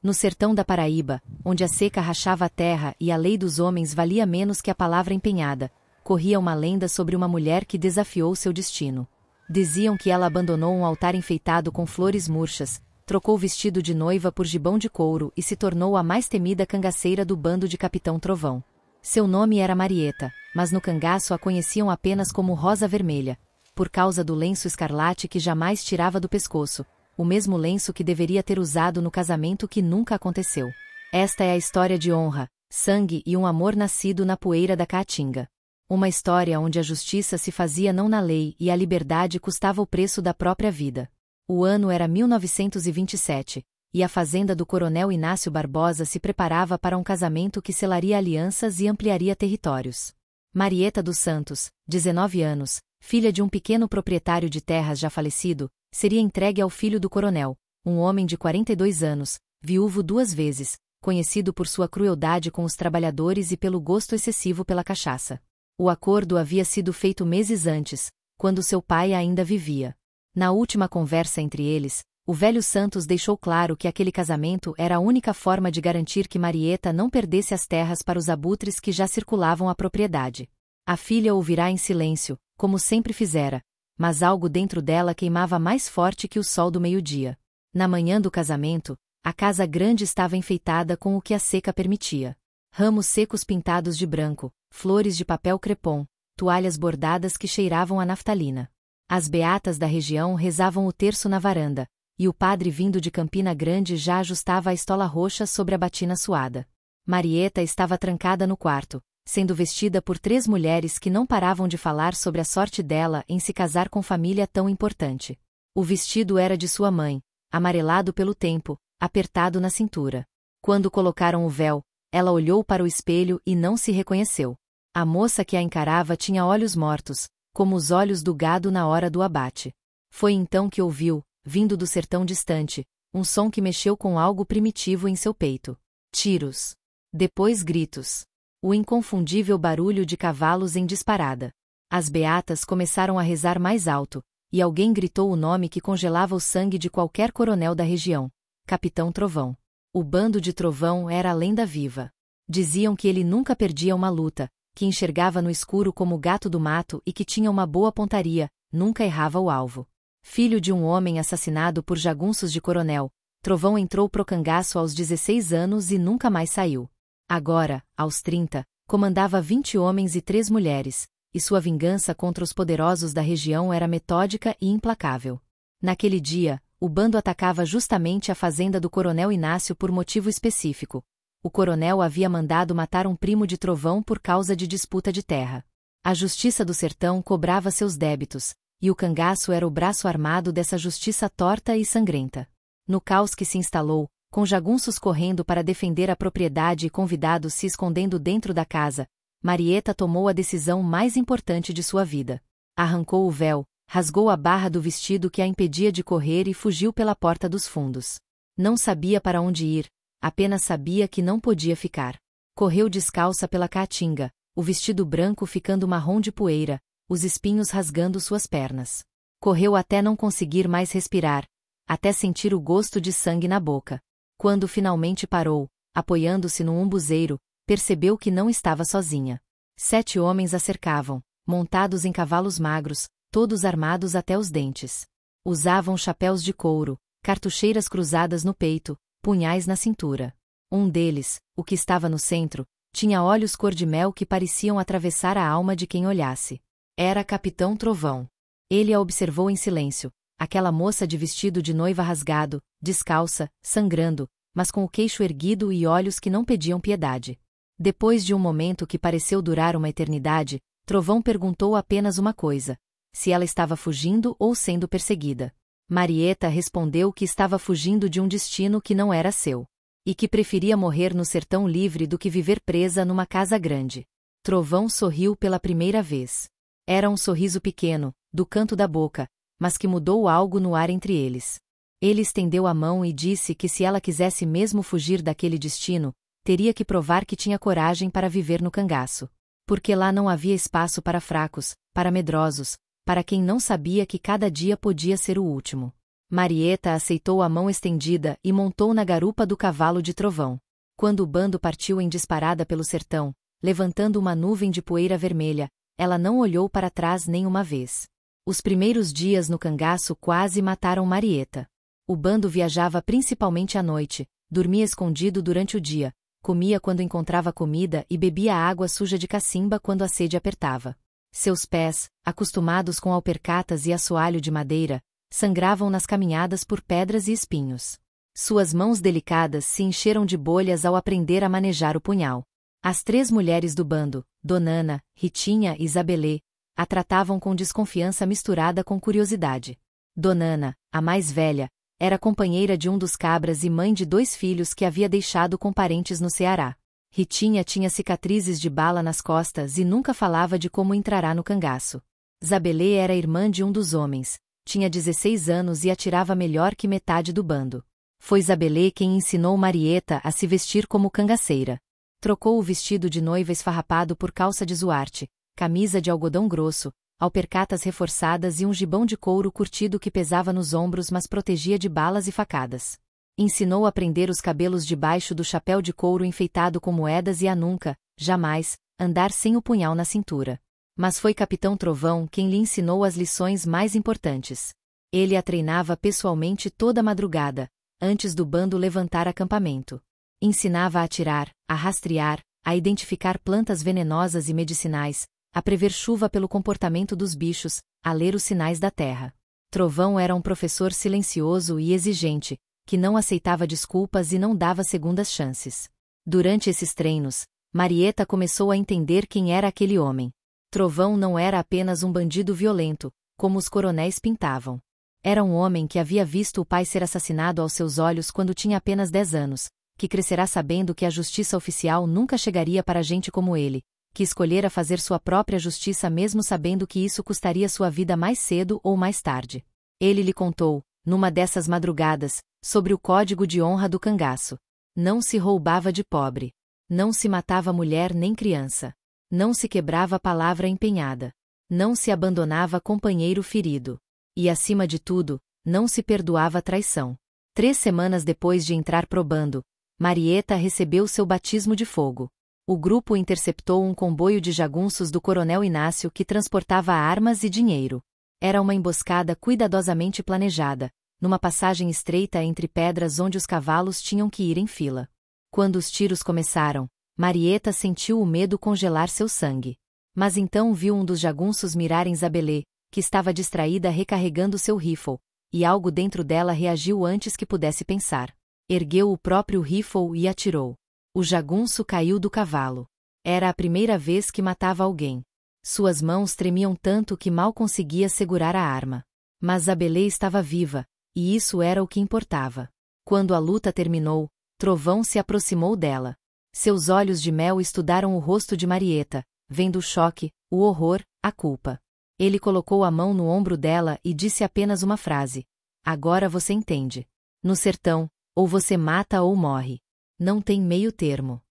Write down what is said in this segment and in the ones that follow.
No sertão da Paraíba, onde a seca rachava a terra e a lei dos homens valia menos que a palavra empenhada, corria uma lenda sobre uma mulher que desafiou seu destino. Diziam que ela abandonou um altar enfeitado com flores murchas, trocou o vestido de noiva por gibão de couro e se tornou a mais temida cangaceira do bando de Capitão Trovão. Seu nome era Marieta, mas no cangaço a conheciam apenas como Rosa Vermelha, por causa do lenço escarlate que jamais tirava do pescoço, o mesmo lenço que deveria ter usado no casamento que nunca aconteceu. Esta é a história de honra, sangue e um amor nascido na poeira da Caatinga. Uma história onde a justiça se fazia não na lei e a liberdade custava o preço da própria vida. O ano era 1927, e a fazenda do coronel Inácio Barbosa se preparava para um casamento que selaria alianças e ampliaria territórios. Marieta dos Santos, 19 anos, filha de um pequeno proprietário de terras já falecido, seria entregue ao filho do coronel, um homem de 42 anos, viúvo 2 vezes, conhecido por sua crueldade com os trabalhadores e pelo gosto excessivo pela cachaça. O acordo havia sido feito meses antes, quando seu pai ainda vivia. Na última conversa entre eles, o velho Santos deixou claro que aquele casamento era a única forma de garantir que Marieta não perdesse as terras para os abutres que já circulavam a propriedade. A filha ouvirá em silêncio, como sempre fizera, mas algo dentro dela queimava mais forte que o sol do meio-dia. Na manhã do casamento, a casa grande estava enfeitada com o que a seca permitia. Ramos secos pintados de branco, flores de papel crepom, toalhas bordadas que cheiravam a naftalina. As beatas da região rezavam o terço na varanda, e o padre vindo de Campina Grande já ajustava a estola roxa sobre a batina suada. Marieta estava trancada no quarto, sendo vestida por 3 mulheres que não paravam de falar sobre a sorte dela em se casar com família tão importante. O vestido era de sua mãe, amarelado pelo tempo, apertado na cintura. Quando colocaram o véu, ela olhou para o espelho e não se reconheceu. A moça que a encarava tinha olhos mortos, como os olhos do gado na hora do abate. Foi então que ouviu, vindo do sertão distante, um som que mexeu com algo primitivo em seu peito. Tiros. Depois gritos. O inconfundível barulho de cavalos em disparada. As beatas começaram a rezar mais alto, e alguém gritou o nome que congelava o sangue de qualquer coronel da região: Capitão Trovão. O bando de Trovão era a lenda viva. Diziam que ele nunca perdia uma luta, que enxergava no escuro como o gato do mato e que tinha uma boa pontaria, nunca errava o alvo. Filho de um homem assassinado por jagunços de coronel, Trovão entrou pro cangaço aos 16 anos e nunca mais saiu. Agora, aos 30, comandava 20 homens e 3 mulheres, e sua vingança contra os poderosos da região era metódica e implacável. Naquele dia, o bando atacava justamente a fazenda do coronel Inácio por motivo específico. O coronel havia mandado matar um primo de Trovão por causa de disputa de terra. A justiça do sertão cobrava seus débitos, e o cangaço era o braço armado dessa justiça torta e sangrenta. No caos que se instalou, com jagunços correndo para defender a propriedade e convidados se escondendo dentro da casa, Marieta tomou a decisão mais importante de sua vida. Arrancou o véu, rasgou a barra do vestido que a impedia de correr e fugiu pela porta dos fundos. Não sabia para onde ir, apenas sabia que não podia ficar. Correu descalça pela caatinga, o vestido branco ficando marrom de poeira, os espinhos rasgando suas pernas. Correu até não conseguir mais respirar, até sentir o gosto de sangue na boca. Quando finalmente parou, apoiando-se no umbuzeiro, percebeu que não estava sozinha. 7 homens a cercavam, montados em cavalos magros, todos armados até os dentes. Usavam chapéus de couro, cartucheiras cruzadas no peito, punhais na cintura. Um deles, o que estava no centro, tinha olhos cor-de-mel que pareciam atravessar a alma de quem olhasse. Era Capitão Trovão. Ele a observou em silêncio, aquela moça de vestido de noiva rasgado, descalça, sangrando, mas com o queixo erguido e olhos que não pediam piedade. Depois de um momento que pareceu durar uma eternidade, Trovão perguntou apenas uma coisa: se ela estava fugindo ou sendo perseguida. Marieta respondeu que estava fugindo de um destino que não era seu. E que preferia morrer no sertão livre do que viver presa numa casa grande. Trovão sorriu pela primeira vez. Era um sorriso pequeno, do canto da boca, mas que mudou algo no ar entre eles. Ele estendeu a mão e disse que se ela quisesse mesmo fugir daquele destino, teria que provar que tinha coragem para viver no cangaço. Porque lá não havia espaço para fracos, para medrosos, para quem não sabia que cada dia podia ser o último. Marieta aceitou a mão estendida e montou na garupa do cavalo de Trovão. Quando o bando partiu em disparada pelo sertão, levantando uma nuvem de poeira vermelha, ela não olhou para trás nem uma vez. Os primeiros dias no cangaço quase mataram Marieta. O bando viajava principalmente à noite, dormia escondido durante o dia, comia quando encontrava comida e bebia água suja de cacimba quando a sede apertava. Seus pés, acostumados com alpercatas e assoalho de madeira, sangravam nas caminhadas por pedras e espinhos. Suas mãos delicadas se encheram de bolhas ao aprender a manejar o punhal. As 3 mulheres do bando, Donana, Ritinha e Zabelê, a tratavam com desconfiança misturada com curiosidade. Donana, a mais velha, era companheira de um dos cabras e mãe de 2 filhos que havia deixado com parentes no Ceará. Ritinha tinha cicatrizes de bala nas costas e nunca falava de como entrará no cangaço. Zabelê era irmã de um dos homens, tinha 16 anos e atirava melhor que metade do bando. Foi Zabelê quem ensinou Marieta a se vestir como cangaceira. Trocou o vestido de noiva esfarrapado por calça de zuarte, camisa de algodão grosso, alpercatas reforçadas e um gibão de couro curtido que pesava nos ombros mas protegia de balas e facadas. Ensinou a prender os cabelos debaixo do chapéu de couro enfeitado com moedas e a nunca, jamais, andar sem o punhal na cintura. Mas foi Capitão Trovão quem lhe ensinou as lições mais importantes. Ele a treinava pessoalmente toda madrugada, antes do bando levantar acampamento. Ensinava a atirar, a rastrear, a identificar plantas venenosas e medicinais, a prever chuva pelo comportamento dos bichos, a ler os sinais da terra. Trovão era um professor silencioso e exigente, que não aceitava desculpas e não dava segundas chances. Durante esses treinos, Marieta começou a entender quem era aquele homem. Trovão não era apenas um bandido violento, como os coronéis pintavam. Era um homem que havia visto o pai ser assassinado aos seus olhos quando tinha apenas 10 anos, que crescerá sabendo que a justiça oficial nunca chegaria para gente como ele, que escolhera fazer sua própria justiça mesmo sabendo que isso custaria sua vida mais cedo ou mais tarde. Ele lhe contou, numa dessas madrugadas, sobre o código de honra do cangaço. Não se roubava de pobre. Não se matava mulher nem criança. Não se quebrava palavra empenhada. Não se abandonava companheiro ferido. E acima de tudo, não se perdoava traição. 3 semanas depois de entrar probando, Marieta recebeu seu batismo de fogo. O grupo interceptou um comboio de jagunços do coronel Inácio que transportava armas e dinheiro. Era uma emboscada cuidadosamente planejada, numa passagem estreita entre pedras onde os cavalos tinham que ir em fila. Quando os tiros começaram, Marieta sentiu o medo congelar seu sangue. Mas então viu um dos jagunços mirar em Zabelê, que estava distraída recarregando seu rifle, e algo dentro dela reagiu antes que pudesse pensar. Ergueu o próprio rifle e atirou. O jagunço caiu do cavalo. Era a primeira vez que matava alguém. Suas mãos tremiam tanto que mal conseguia segurar a arma. Mas Zabelê estava viva, e isso era o que importava. Quando a luta terminou, Trovão se aproximou dela. Seus olhos de mel estudaram o rosto de Marieta, vendo o choque, o horror, a culpa. Ele colocou a mão no ombro dela e disse apenas uma frase. Agora você entende. No sertão, ou você mata ou morre. Não tem meio termo.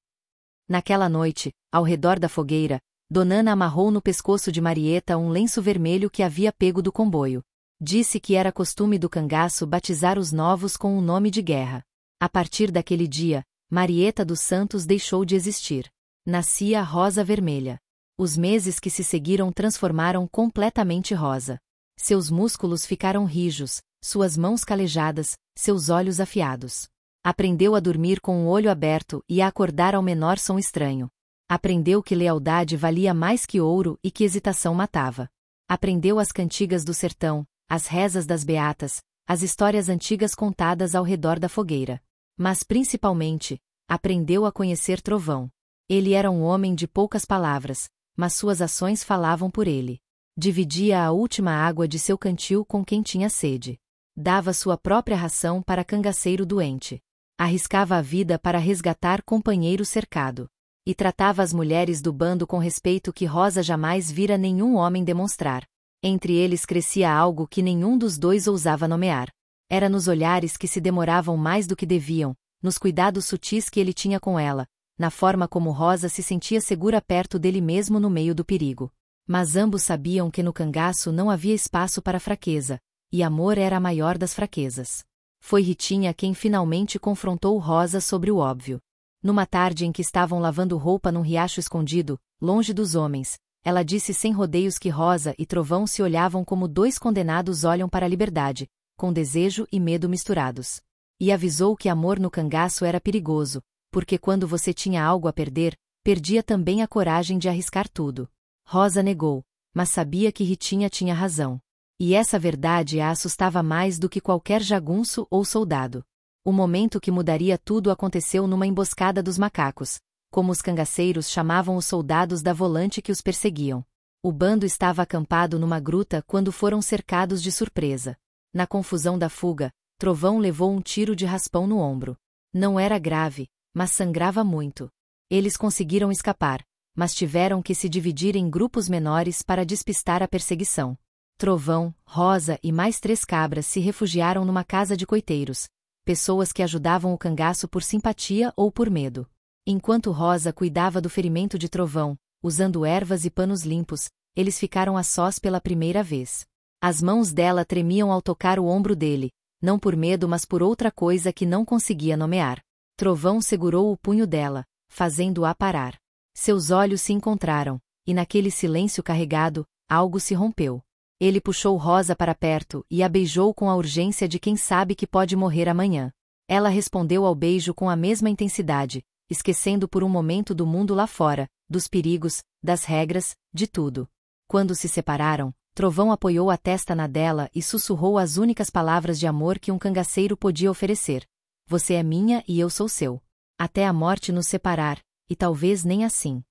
Naquela noite, ao redor da fogueira, Donana amarrou no pescoço de Marieta um lenço vermelho que havia pego do comboio. Disse que era costume do cangaço batizar os novos com um nome de guerra. A partir daquele dia, Marieta dos Santos deixou de existir. Nascia Rosa Vermelha. Os meses que se seguiram transformaram completamente Rosa. Seus músculos ficaram rijos, suas mãos calejadas, seus olhos afiados. Aprendeu a dormir com o olho aberto e a acordar ao menor som estranho. Aprendeu que lealdade valia mais que ouro e que hesitação matava. Aprendeu as cantigas do sertão, as rezas das beatas, as histórias antigas contadas ao redor da fogueira. Mas principalmente, aprendeu a conhecer Trovão. Ele era um homem de poucas palavras, mas suas ações falavam por ele. Dividia a última água de seu cantil com quem tinha sede. Dava sua própria ração para cangaceiro doente. Arriscava a vida para resgatar companheiro cercado. E tratava as mulheres do bando com respeito que Rosa jamais vira nenhum homem demonstrar. Entre eles crescia algo que nenhum dos dois ousava nomear. Era nos olhares que se demoravam mais do que deviam, nos cuidados sutis que ele tinha com ela, na forma como Rosa se sentia segura perto dele mesmo no meio do perigo. Mas ambos sabiam que no cangaço não havia espaço para fraqueza, e amor era a maior das fraquezas. Foi Ritinha quem finalmente confrontou Rosa sobre o óbvio. Numa tarde em que estavam lavando roupa num riacho escondido, longe dos homens, ela disse sem rodeios que Rosa e Trovão se olhavam como dois condenados olham para a liberdade, com desejo e medo misturados. E avisou que amor no cangaço era perigoso, porque quando você tinha algo a perder, perdia também a coragem de arriscar tudo. Rosa negou, mas sabia que Ritinha tinha razão. E essa verdade a assustava mais do que qualquer jagunço ou soldado. O momento que mudaria tudo aconteceu numa emboscada dos macacos, como os cangaceiros chamavam os soldados da volante que os perseguiam. O bando estava acampado numa gruta quando foram cercados de surpresa. Na confusão da fuga, Trovão levou um tiro de raspão no ombro. Não era grave, mas sangrava muito. Eles conseguiram escapar, mas tiveram que se dividir em grupos menores para despistar a perseguição. Trovão, Rosa e mais 3 cabras se refugiaram numa casa de coiteiros, pessoas que ajudavam o cangaço por simpatia ou por medo. Enquanto Rosa cuidava do ferimento de Trovão, usando ervas e panos limpos, eles ficaram a sós pela primeira vez. As mãos dela tremiam ao tocar o ombro dele, não por medo mas por outra coisa que não conseguia nomear. Trovão segurou o punho dela, fazendo-a parar. Seus olhos se encontraram, e naquele silêncio carregado, algo se rompeu. Ele puxou Rosa para perto e a beijou com a urgência de quem sabe que pode morrer amanhã. Ela respondeu ao beijo com a mesma intensidade, esquecendo por um momento do mundo lá fora, dos perigos, das regras, de tudo. Quando se separaram, Trovão apoiou a testa na dela e sussurrou as únicas palavras de amor que um cangaceiro podia oferecer. Você é minha e eu sou seu. Até a morte nos separar, e talvez nem assim.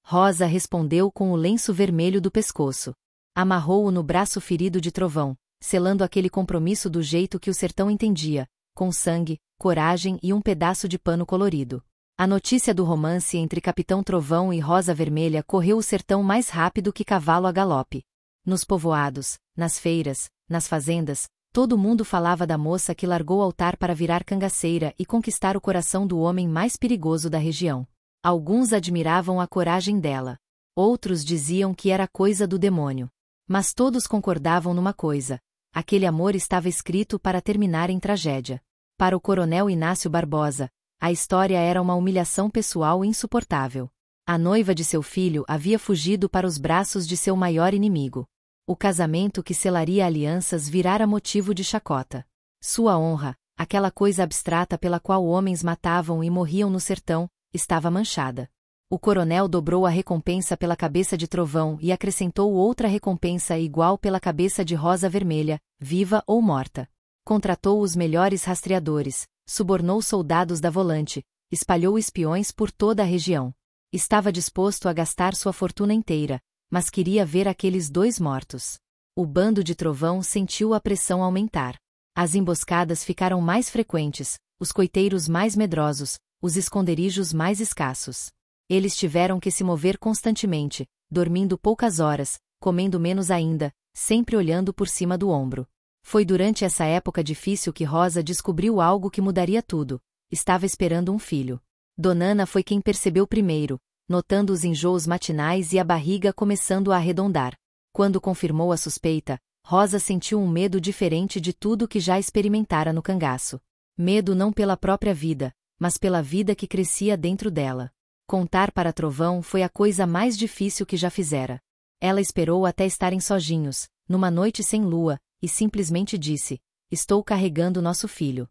Rosa respondeu com o lenço vermelho do pescoço. Amarrou-o no braço ferido de Trovão, selando aquele compromisso do jeito que o sertão entendia, com sangue, coragem e um pedaço de pano colorido. A notícia do romance entre Capitão Trovão e Rosa Vermelha correu o sertão mais rápido que cavalo a galope. Nos povoados, nas feiras, nas fazendas, todo mundo falava da moça que largou o altar para virar cangaceira e conquistar o coração do homem mais perigoso da região. Alguns admiravam a coragem dela. Outros diziam que era coisa do demônio. Mas todos concordavam numa coisa: aquele amor estava escrito para terminar em tragédia. Para o coronel Inácio Barbosa, a história era uma humilhação pessoal insuportável. A noiva de seu filho havia fugido para os braços de seu maior inimigo. O casamento que selaria alianças virara motivo de chacota. Sua honra, aquela coisa abstrata pela qual homens matavam e morriam no sertão, estava manchada. O coronel dobrou a recompensa pela cabeça de Trovão e acrescentou outra recompensa igual pela cabeça de Rosa Vermelha, viva ou morta. Contratou os melhores rastreadores, subornou soldados da volante, espalhou espiões por toda a região. Estava disposto a gastar sua fortuna inteira, mas queria ver aqueles 2 mortos. O bando de Trovão sentiu a pressão aumentar. As emboscadas ficaram mais frequentes, os coiteiros mais medrosos, os esconderijos mais escassos. Eles tiveram que se mover constantemente, dormindo poucas horas, comendo menos ainda, sempre olhando por cima do ombro. Foi durante essa época difícil que Rosa descobriu algo que mudaria tudo. Estava esperando um filho. Donana foi quem percebeu primeiro, notando os enjoos matinais e a barriga começando a arredondar. Quando confirmou a suspeita, Rosa sentiu um medo diferente de tudo que já experimentara no cangaço. Medo não pela própria vida, mas pela vida que crescia dentro dela. Contar para Trovão foi a coisa mais difícil que já fizera. Ela esperou até estarem sozinhos, numa noite sem lua, e simplesmente disse: estou carregando nosso filho.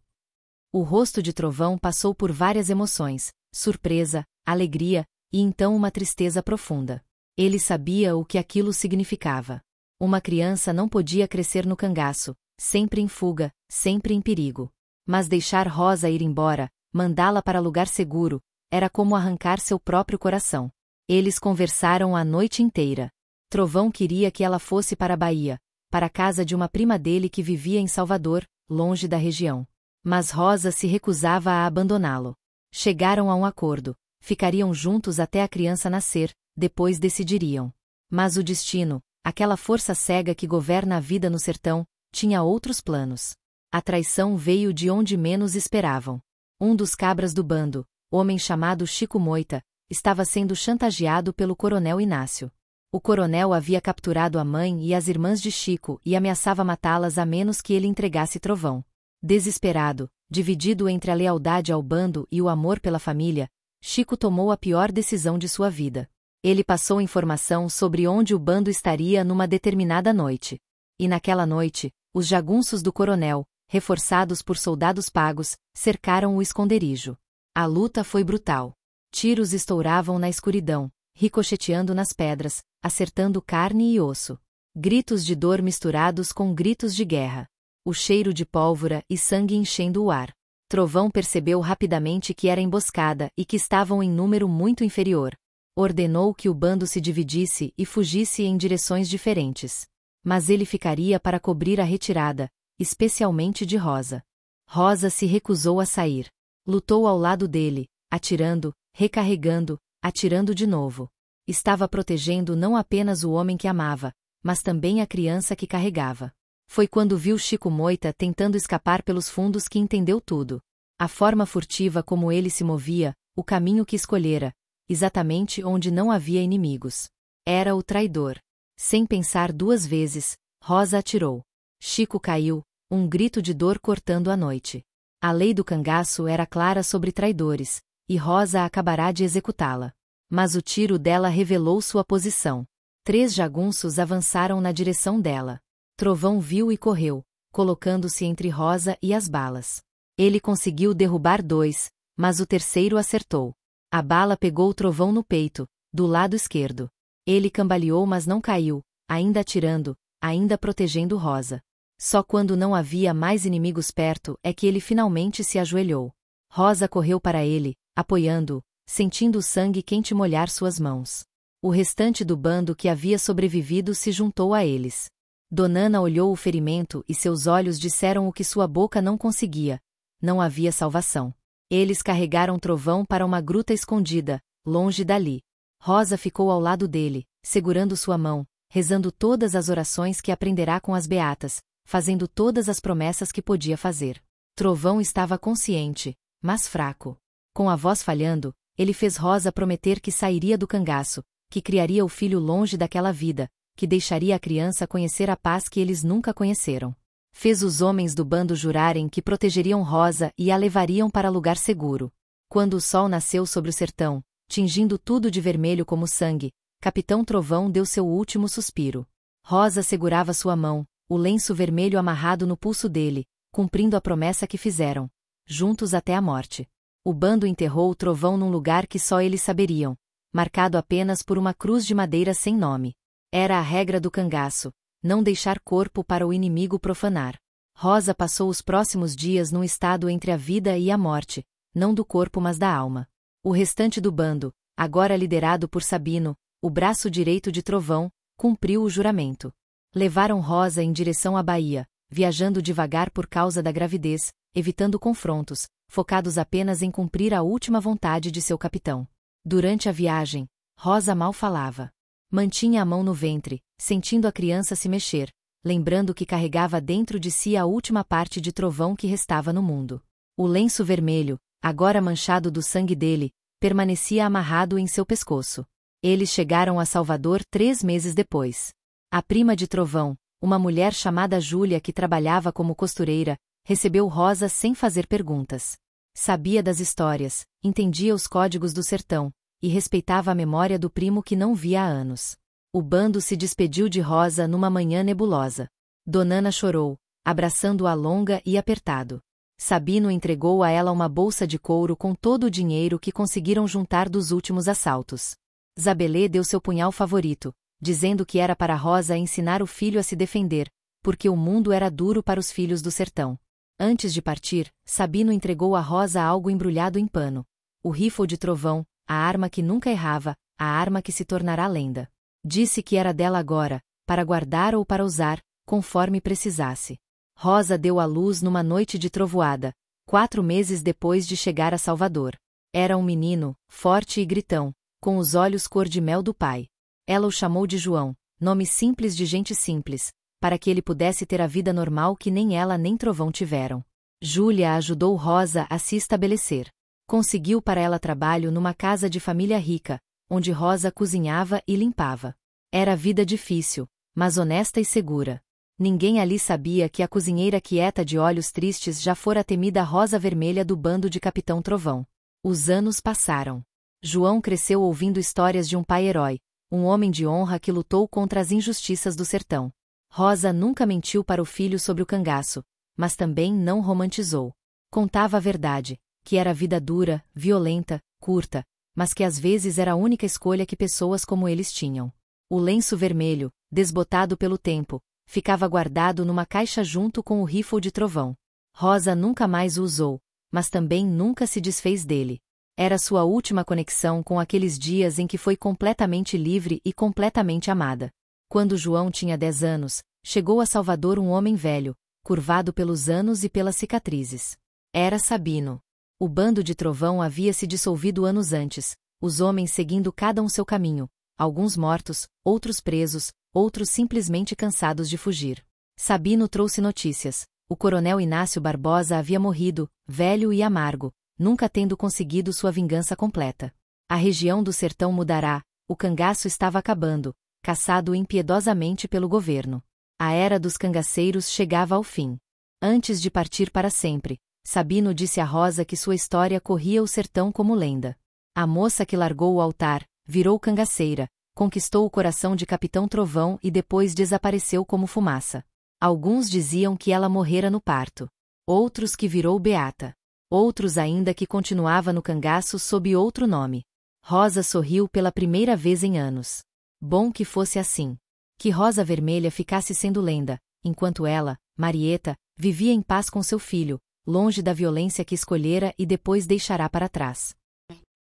O rosto de Trovão passou por várias emoções, surpresa, alegria, e então uma tristeza profunda. Ele sabia o que aquilo significava. Uma criança não podia crescer no cangaço, sempre em fuga, sempre em perigo. Mas deixar Rosa ir embora, mandá-la para lugar seguro, era como arrancar seu próprio coração. Eles conversaram a noite inteira. Trovão queria que ela fosse para a Bahia, para a casa de uma prima dele que vivia em Salvador, longe da região. Mas Rosa se recusava a abandoná-lo. Chegaram a um acordo. Ficariam juntos até a criança nascer, depois decidiriam. Mas o destino, aquela força cega que governa a vida no sertão, tinha outros planos. A traição veio de onde menos esperavam. Um dos cabras do bando, homem chamado Chico Moita, estava sendo chantageado pelo coronel Inácio. O coronel havia capturado a mãe e as irmãs de Chico e ameaçava matá-las a menos que ele entregasse Trovão. Desesperado, dividido entre a lealdade ao bando e o amor pela família, Chico tomou a pior decisão de sua vida. Ele passou informação sobre onde o bando estaria numa determinada noite. E naquela noite, os jagunços do coronel, reforçados por soldados pagos, cercaram o esconderijo. A luta foi brutal. Tiros estouravam na escuridão, ricocheteando nas pedras, acertando carne e osso. Gritos de dor misturados com gritos de guerra. O cheiro de pólvora e sangue enchendo o ar. Trovão percebeu rapidamente que era emboscada e que estavam em número muito inferior. Ordenou que o bando se dividisse e fugisse em direções diferentes. Mas ele ficaria para cobrir a retirada, especialmente de Rosa. Rosa se recusou a sair. Lutou ao lado dele, atirando, recarregando, atirando de novo. Estava protegendo não apenas o homem que amava, mas também a criança que carregava. Foi quando viu Chico Moita tentando escapar pelos fundos que entendeu tudo. A forma furtiva como ele se movia, o caminho que escolhera, exatamente onde não havia inimigos. Era o traidor. Sem pensar duas vezes, Rosa atirou. Chico caiu, um grito de dor cortando a noite. A lei do cangaço era clara sobre traidores, e Rosa acabará de executá-la. Mas o tiro dela revelou sua posição. 3 jagunços avançaram na direção dela. Trovão viu e correu, colocando-se entre Rosa e as balas. Ele conseguiu derrubar 2, mas o terceiro acertou. A bala pegou Trovão no peito, do lado esquerdo. Ele cambaleou, mas não caiu, ainda atirando, ainda protegendo Rosa. Só quando não havia mais inimigos perto é que ele finalmente se ajoelhou. Rosa correu para ele, apoiando-o, sentindo o sangue quente molhar suas mãos. O restante do bando que havia sobrevivido se juntou a eles. Donana olhou o ferimento e seus olhos disseram o que sua boca não conseguia. Não havia salvação. Eles carregaram Trovão para uma gruta escondida, longe dali. Rosa ficou ao lado dele, segurando sua mão, rezando todas as orações que aprenderá com as beatas, fazendo todas as promessas que podia fazer. Trovão estava consciente, mas fraco. Com a voz falhando, ele fez Rosa prometer que sairia do cangaço, que criaria o filho longe daquela vida, que deixaria a criança conhecer a paz que eles nunca conheceram. Fez os homens do bando jurarem que protegeriam Rosa e a levariam para lugar seguro. Quando o sol nasceu sobre o sertão, tingindo tudo de vermelho como sangue, Capitão Trovão deu seu último suspiro. Rosa segurava sua mão, o lenço vermelho amarrado no pulso dele, cumprindo a promessa que fizeram, juntos até a morte. O bando enterrou o Trovão num lugar que só eles saberiam, marcado apenas por uma cruz de madeira sem nome. Era a regra do cangaço, não deixar corpo para o inimigo profanar. Rosa passou os próximos dias num estado entre a vida e a morte, não do corpo mas da alma. O restante do bando, agora liderado por Sabino, o braço direito de Trovão, cumpriu o juramento. Levaram Rosa em direção à Bahia, viajando devagar por causa da gravidez, evitando confrontos, focados apenas em cumprir a última vontade de seu capitão. Durante a viagem, Rosa mal falava. Mantinha a mão no ventre, sentindo a criança se mexer, lembrando que carregava dentro de si a última parte de Trovão que restava no mundo. O lenço vermelho, agora manchado do sangue dele, permanecia amarrado em seu pescoço. Eles chegaram a Salvador 3 meses depois. A prima de Trovão, uma mulher chamada Júlia que trabalhava como costureira, recebeu Rosa sem fazer perguntas. Sabia das histórias, entendia os códigos do sertão, e respeitava a memória do primo que não via há anos. O bando se despediu de Rosa numa manhã nebulosa. Donana chorou, abraçando-a longa e apertado. Sabino entregou a ela uma bolsa de couro com todo o dinheiro que conseguiram juntar dos últimos assaltos. Zabelê deu seu punhal favorito, dizendo que era para Rosa ensinar o filho a se defender, porque o mundo era duro para os filhos do sertão. Antes de partir, Sabino entregou a Rosa algo embrulhado em pano. O rifle de Trovão, a arma que nunca errava, a arma que se tornará lenda. Disse que era dela agora, para guardar ou para usar, conforme precisasse. Rosa deu à luz numa noite de trovoada, 4 meses depois de chegar a Salvador. Era um menino, forte e gritão, com os olhos cor de mel do pai. Ela o chamou de João, nome simples de gente simples, para que ele pudesse ter a vida normal que nem ela nem Trovão tiveram. Júlia ajudou Rosa a se estabelecer. Conseguiu para ela trabalho numa casa de família rica, onde Rosa cozinhava e limpava. Era vida difícil, mas honesta e segura. Ninguém ali sabia que a cozinheira quieta de olhos tristes já fora a temida Rosa Vermelha do bando de Capitão Trovão. Os anos passaram. João cresceu ouvindo histórias de um pai herói, um homem de honra que lutou contra as injustiças do sertão. Rosa nunca mentiu para o filho sobre o cangaço, mas também não romantizou. Contava a verdade, que era vida dura, violenta, curta, mas que às vezes era a única escolha que pessoas como eles tinham. O lenço vermelho, desbotado pelo tempo, ficava guardado numa caixa junto com o rifle de trovão. Rosa nunca mais o usou, mas também nunca se desfez dele. Era sua última conexão com aqueles dias em que foi completamente livre e completamente amada. Quando João tinha 10 anos, chegou a Salvador um homem velho, curvado pelos anos e pelas cicatrizes. Era Sabino. O bando de Trovão havia se dissolvido anos antes, os homens seguindo cada um seu caminho, alguns mortos, outros presos, outros simplesmente cansados de fugir. Sabino trouxe notícias. O coronel Inácio Barbosa havia morrido, velho e amargo, nunca tendo conseguido sua vingança completa. A região do sertão mudará, o cangaço estava acabando, caçado impiedosamente pelo governo. A era dos cangaceiros chegava ao fim. Antes de partir para sempre, Sabino disse a Rosa que sua história corria o sertão como lenda. A moça que largou o altar, virou cangaceira, conquistou o coração de Capitão Trovão e depois desapareceu como fumaça. Alguns diziam que ela morrera no parto. Outros que virou beata. Outros ainda que continuava no cangaço sob outro nome. Rosa sorriu pela primeira vez em anos. Bom que fosse assim. Que Rosa Vermelha ficasse sendo lenda, enquanto ela, Marieta, vivia em paz com seu filho, longe da violência que escolhera e depois deixará para trás.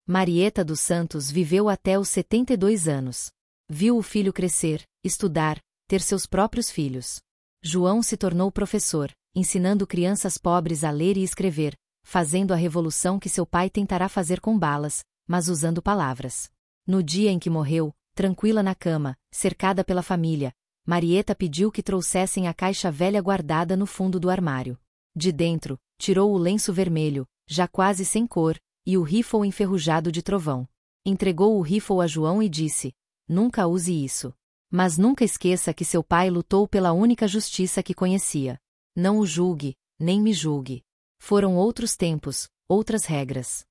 Marieta dos Santos viveu até os 72 anos. Viu o filho crescer, estudar, ter seus próprios filhos. João se tornou professor, ensinando crianças pobres a ler e escrever, fazendo a revolução que seu pai tentará fazer com balas, mas usando palavras. No dia em que morreu, tranquila na cama, cercada pela família, Marieta pediu que trouxessem a caixa velha guardada no fundo do armário. De dentro, tirou o lenço vermelho, já quase sem cor, e o rifle enferrujado de Trovão. Entregou o rifle a João e disse: "Nunca use isso. Mas nunca esqueça que seu pai lutou pela única justiça que conhecia. Não o julgue, nem me julgue. Foram outros tempos, outras regras."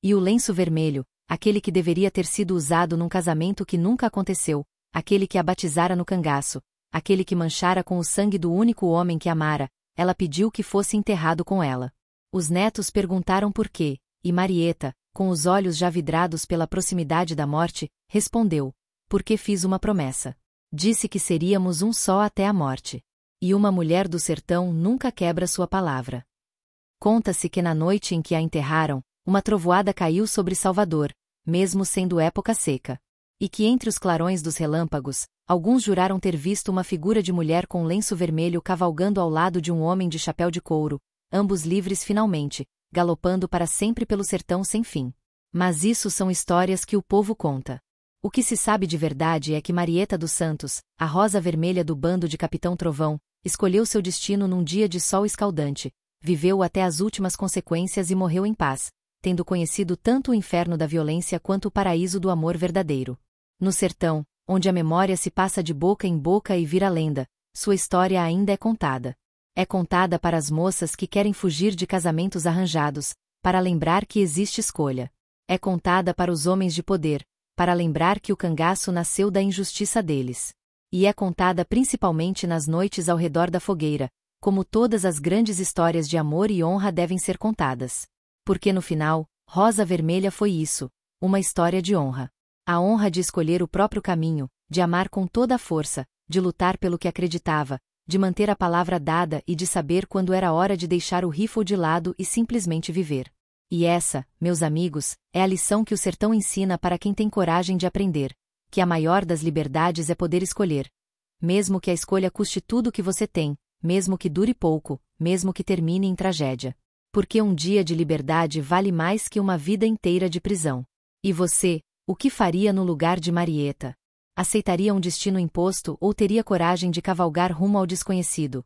E o lenço vermelho, aquele que deveria ter sido usado num casamento que nunca aconteceu, aquele que a batizara no cangaço, aquele que manchara com o sangue do único homem que amara, ela pediu que fosse enterrado com ela. Os netos perguntaram por quê, e Marieta, com os olhos já vidrados pela proximidade da morte, respondeu: "Porque fiz uma promessa. Disse que seríamos um só até a morte. E uma mulher do sertão nunca quebra sua palavra." Conta-se que na noite em que a enterraram, uma trovoada caiu sobre Salvador, mesmo sendo época seca. E que entre os clarões dos relâmpagos, alguns juraram ter visto uma figura de mulher com lenço vermelho cavalgando ao lado de um homem de chapéu de couro, ambos livres finalmente, galopando para sempre pelo sertão sem fim. Mas isso são histórias que o povo conta. O que se sabe de verdade é que Marieta dos Santos, a Rosa Vermelha do bando de Capitão Trovão, escolheu seu destino num dia de sol escaldante, viveu até as últimas consequências e morreu em paz, tendo conhecido tanto o inferno da violência quanto o paraíso do amor verdadeiro. No sertão, onde a memória se passa de boca em boca e vira lenda, sua história ainda é contada. É contada para as moças que querem fugir de casamentos arranjados, para lembrar que existe escolha. É contada para os homens de poder, para lembrar que o cangaço nasceu da injustiça deles. E é contada principalmente nas noites ao redor da fogueira, como todas as grandes histórias de amor e honra devem ser contadas. Porque no final, Rosa Vermelha foi isso, uma história de honra. A honra de escolher o próprio caminho, de amar com toda a força, de lutar pelo que acreditava, de manter a palavra dada e de saber quando era hora de deixar o rifle de lado e simplesmente viver. E essa, meus amigos, é a lição que o sertão ensina para quem tem coragem de aprender, que a maior das liberdades é poder escolher. Mesmo que a escolha custe tudo o que você tem, mesmo que dure pouco, mesmo que termine em tragédia. Porque um dia de liberdade vale mais que uma vida inteira de prisão. E você, o que faria no lugar de Marieta? Aceitaria um destino imposto ou teria coragem de cavalgar rumo ao desconhecido?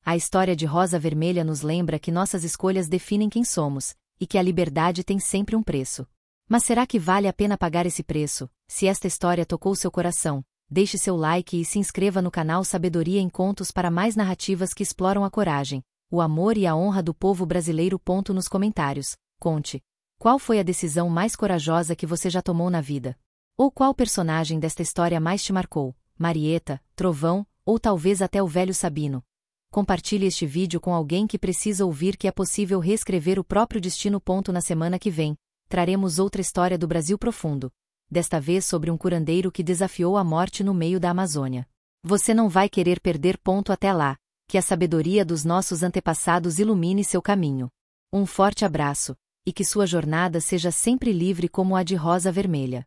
A história de Rosa Vermelha nos lembra que nossas escolhas definem quem somos, e que a liberdade tem sempre um preço. Mas será que vale a pena pagar esse preço, se esta história tocou seu coração, Deixe seu like e se inscreva no canal Sabedoria em Contos para mais narrativas que exploram a coragem, o amor e a honra do povo brasileiro. Nos comentários, conte. Qual foi a decisão mais corajosa que você já tomou na vida? Ou qual personagem desta história mais te marcou? Marieta, Trovão, ou talvez até o velho Sabino? Compartilhe este vídeo com alguém que precisa ouvir que é possível reescrever o próprio destino. Na semana que vem, traremos outra história do Brasil profundo, desta vez sobre um curandeiro que desafiou a morte no meio da Amazônia. Você não vai querer perder. Até lá, que a sabedoria dos nossos antepassados ilumine seu caminho. Um forte abraço, e que sua jornada seja sempre livre como a de rosa vermelha.